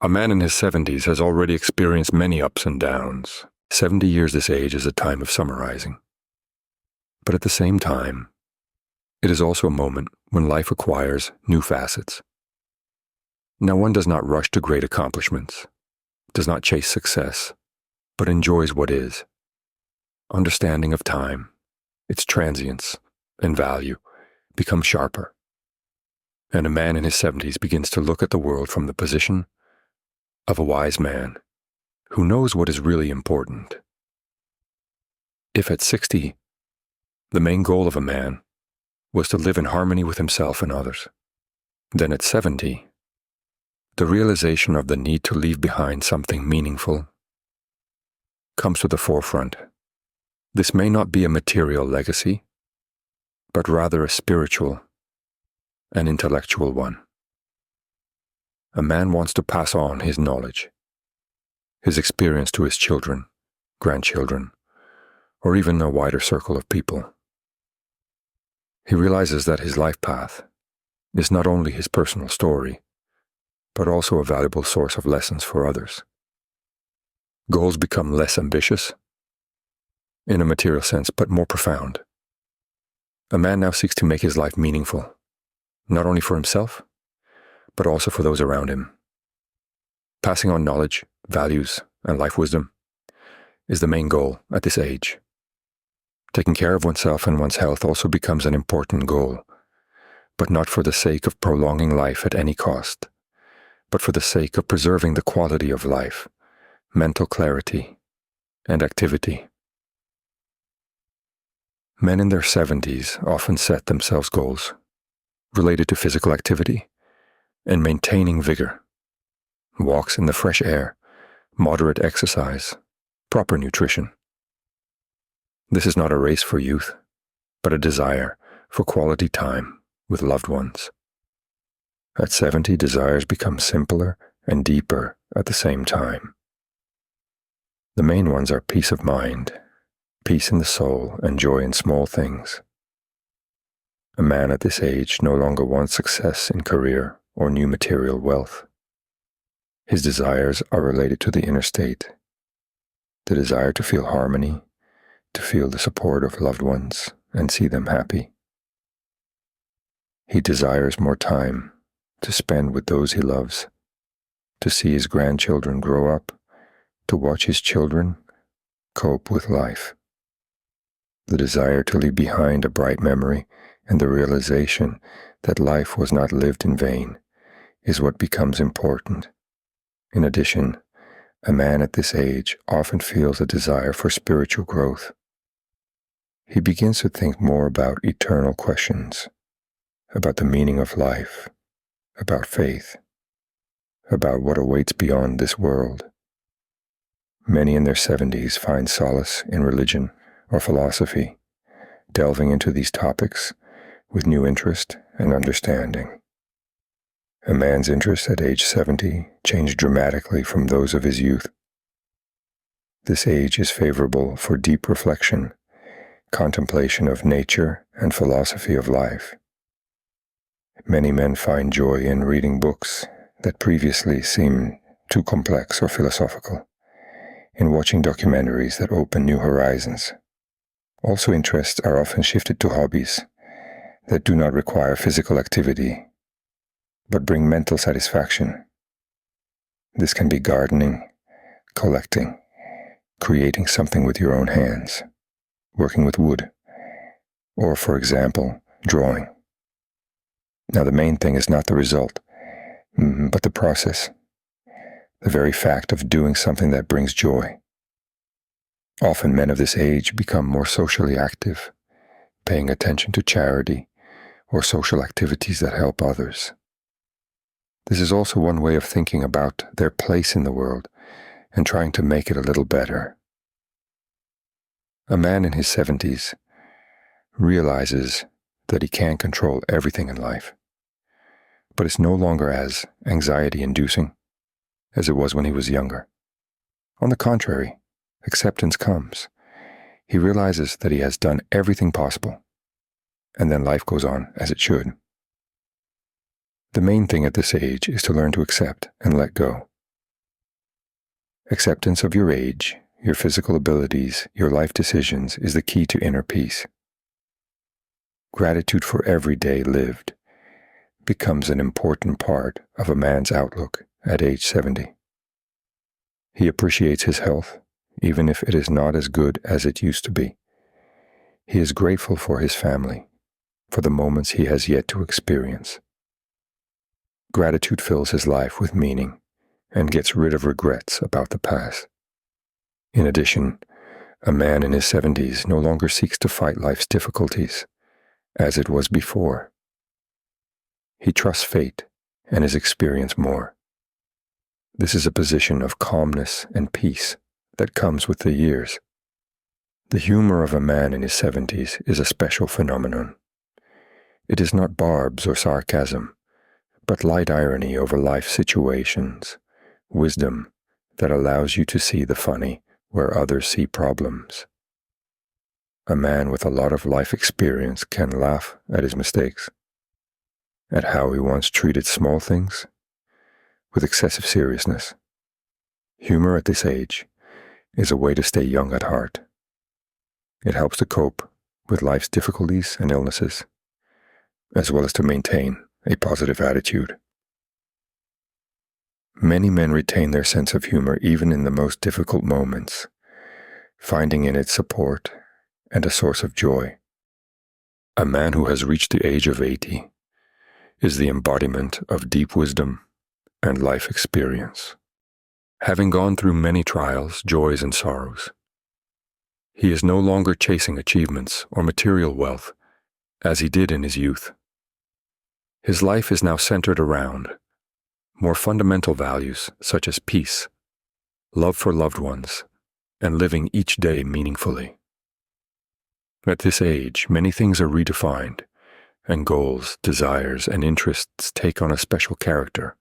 A man in his 70s has already experienced many ups and downs. 70 years this age is a time of summarizing. But at the same time, it is also a moment when life acquires new facets. Now, one does not rush to great accomplishments, does not chase success, but enjoys what is. Understanding of time, its transience and value become sharper. And a man in his 70s begins to look at the world from the position of a wise man who knows what is really important. If at 60, the main goal of a man was to live in harmony with himself and others, then at 70, the realization of the need to leave behind something meaningful comes to the forefront. This may not be a material legacy, but rather a spiritual and intellectual one. A man wants to pass on his knowledge, his experience to his children, grandchildren, or even a wider circle of people. He realizes that his life path is not only his personal story, but also a valuable source of lessons for others. Goals become less ambitious, in a material sense, but more profound. A man now seeks to make his life meaningful, not only for himself, but also for those around him. Passing on knowledge, values, and life wisdom is the main goal at this age. Taking care of oneself and one's health also becomes an important goal, but not for the sake of prolonging life at any cost, but for the sake of preserving the quality of life, mental clarity, and activity. Men in their 70s often set themselves goals related to physical activity and maintaining vigor, walks in the fresh air, moderate exercise, proper nutrition. This is not a race for youth, but a desire for quality time with loved ones. At 70, desires become simpler and deeper at the same time. The main ones are peace of mind, peace in the soul, and joy in small things. A man at this age no longer wants success in career or new material wealth. His desires are related to the inner state, the desire to feel harmony, to feel the support of loved ones and see them happy. He desires more time to spend with those he loves, to see his grandchildren grow up, to watch his children cope with life. The desire to leave behind a bright memory and the realization that life was not lived in vain is what becomes important. In addition, a man at this age often feels a desire for spiritual growth. He begins to think more about eternal questions, about the meaning of life, about faith, about what awaits beyond this world. Many in their 70s find solace in religion or philosophy, delving into these topics with new interest and understanding. A man's interests at age 70 change dramatically from those of his youth. This age is favorable for deep reflection, contemplation of nature, and philosophy of life. Many men find joy in reading books that previously seemed too complex or philosophical, in watching documentaries that open new horizons. Also, interests are often shifted to hobbies that do not require physical activity, but bring mental satisfaction. This can be gardening, collecting, creating something with your own hands, working with wood, or, for example, drawing. Now, the main thing is not the result, but the process, the very fact of doing something that brings joy. Often men of this age become more socially active, paying attention to charity or social activities that help others. This is also one way of thinking about their place in the world and trying to make it a little better. A man in his 70s realizes that he can't control everything in life, but it's no longer as anxiety-inducing as it was when he was younger. On the contrary, acceptance comes. He realizes that he has done everything possible, and then life goes on as it should. The main thing at this age is to learn to accept and let go. Acceptance of your age, your physical abilities, your life decisions is the key to inner peace. Gratitude for every day lived becomes an important part of a man's outlook at age 70. He appreciates his health, even if it is not as good as it used to be. He is grateful for his family, for the moments he has yet to experience. Gratitude fills his life with meaning and gets rid of regrets about the past. In addition, a man in his 70s no longer seeks to fight life's difficulties, as it was before. He trusts fate and his experience more. This is a position of calmness and peace that comes with the years. The humor of a man in his 70s is a special phenomenon. It is not barbs or sarcasm, but light irony over life situations, wisdom that allows you to see the funny where others see problems. A man with a lot of life experience can laugh at his mistakes, at how he once treated small things with excessive seriousness. Humor at this age is a way to stay young at heart. It helps to cope with life's difficulties and illnesses, as well as to maintain a positive attitude. Many men retain their sense of humor even in the most difficult moments, finding in it support and a source of joy. A man who has reached the age of 80 is the embodiment of deep wisdom and life experience. Having gone through many trials, joys, and sorrows, he is no longer chasing achievements or material wealth as he did in his youth. His life is now centered around more fundamental values such as peace, love for loved ones, and living each day meaningfully. At this age, many things are redefined, and goals, desires, and interests take on a special character.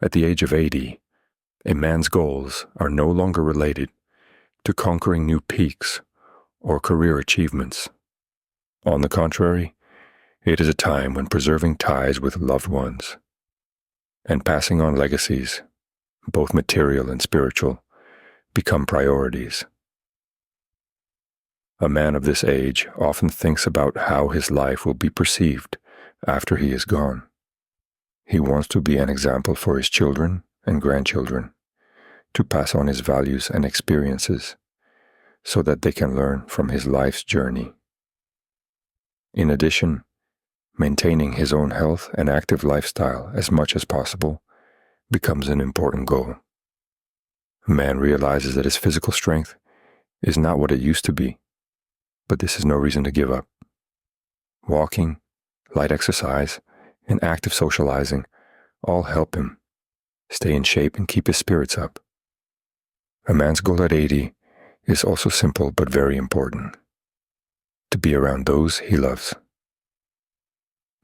At the age of 80, a man's goals are no longer related to conquering new peaks or career achievements. On the contrary, it is a time when preserving ties with loved ones and passing on legacies, both material and spiritual, become priorities. A man of this age often thinks about how his life will be perceived after he is gone. He wants to be an example for his children and grandchildren, to pass on his values and experiences so that they can learn from his life's journey. In addition, maintaining his own health and active lifestyle as much as possible becomes an important goal. A man realizes that his physical strength is not what it used to be, but this is no reason to give up. Walking, light exercise, and active socializing all help him stay in shape and keep his spirits up. A man's goal at 80 is also simple but very important: to be around those he loves.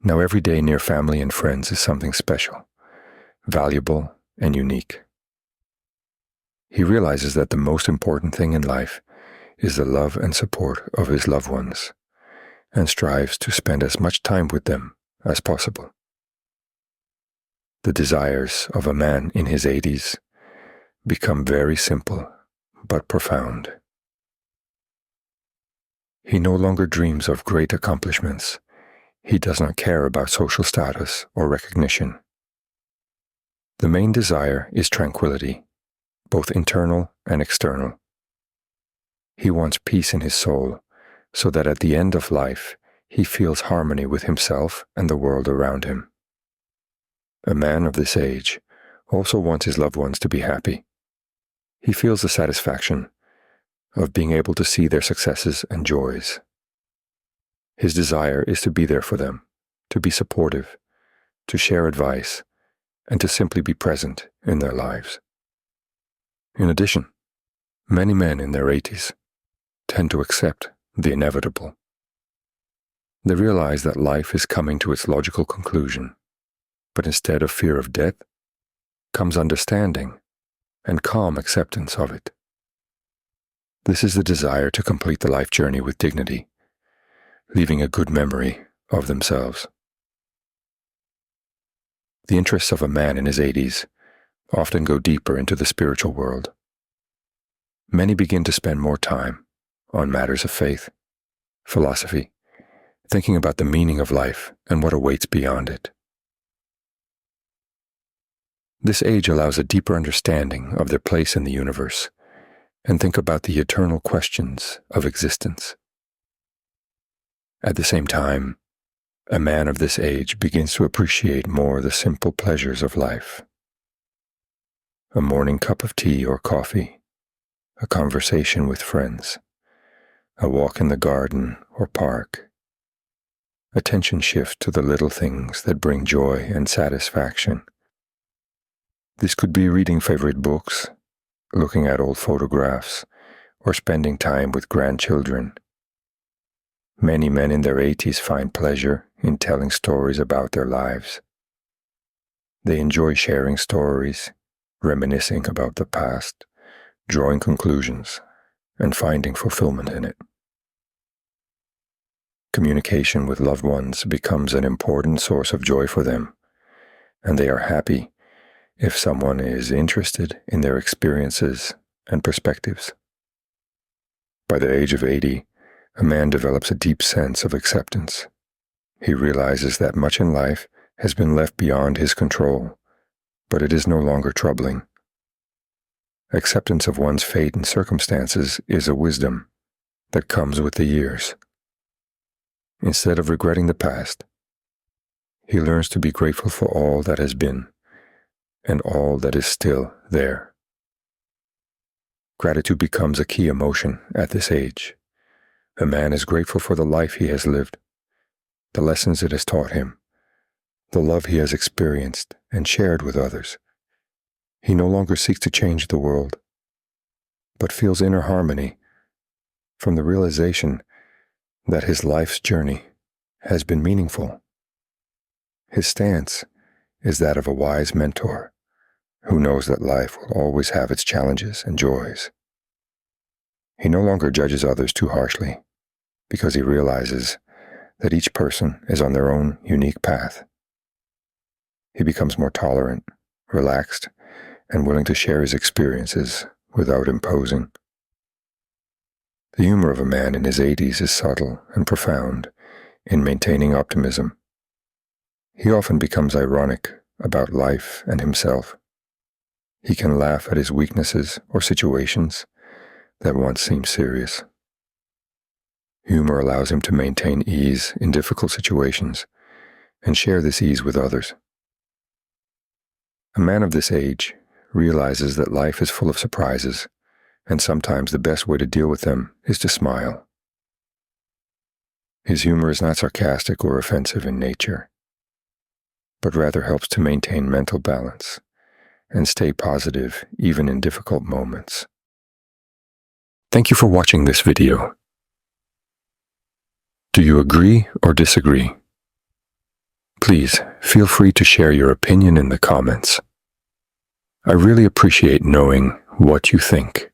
Now, every day near family and friends is something special, valuable, and unique. He realizes that the most important thing in life is the love and support of his loved ones, and strives to spend as much time with them as possible. The desires of a man in his 80s become very simple but profound. He no longer dreams of great accomplishments. He does not care about social status or recognition. The main desire is tranquility, both internal and external. He wants peace in his soul, so that at the end of life, he feels harmony with himself and the world around him. A man of this age also wants his loved ones to be happy. He feels the satisfaction of being able to see their successes and joys. His desire is to be there for them, to be supportive, to share advice, and to simply be present in their lives. In addition, many men in their 80s tend to accept the inevitable. They realize that life is coming to its logical conclusion, but instead of fear of death comes understanding and calm acceptance of it. This is the desire to complete the life journey with dignity, leaving a good memory of themselves. The interests of a man in his 80s often go deeper into the spiritual world. Many begin to spend more time on matters of faith, philosophy, thinking about the meaning of life and what awaits beyond it. This age allows a deeper understanding of their place in the universe and think about the eternal questions of existence. At the same time, a man of this age begins to appreciate more the simple pleasures of life. A morning cup of tea or coffee, a conversation with friends, a walk in the garden or park. Attention shift to the little things that bring joy and satisfaction. This could be reading favorite books, looking at old photographs, or spending time with grandchildren. Many men in their 80s find pleasure in telling stories about their lives. They enjoy sharing stories, reminiscing about the past, drawing conclusions, and finding fulfillment in it. Communication with loved ones becomes an important source of joy for them, and they are happy if someone is interested in their experiences and perspectives. By the age of 80, a man develops a deep sense of acceptance. He realizes that much in life has been left beyond his control, but it is no longer troubling. Acceptance of one's fate and circumstances is a wisdom that comes with the years. Instead of regretting the past, he learns to be grateful for all that has been and all that is still there. Gratitude becomes a key emotion at this age. A man is grateful for the life he has lived, the lessons it has taught him, the love he has experienced and shared with others. He no longer seeks to change the world, but feels inner harmony from the realization that his life's journey has been meaningful. His stance is that of a wise mentor who knows that life will always have its challenges and joys. He no longer judges others too harshly because he realizes that each person is on their own unique path. He becomes more tolerant, relaxed, and willing to share his experiences without imposing. The humor of a man in his 80s is subtle and profound in maintaining optimism. He often becomes ironic about life and himself. He can laugh at his weaknesses or situations that once seemed serious. Humor allows him to maintain ease in difficult situations and share this ease with others. A man of this age realizes that life is full of surprises, and sometimes the best way to deal with them is to smile. His humor is not sarcastic or offensive in nature, but rather helps to maintain mental balance and stay positive even in difficult moments. Thank you for watching this video. Do you agree or disagree? Please feel free to share your opinion in the comments. I really appreciate knowing what you think.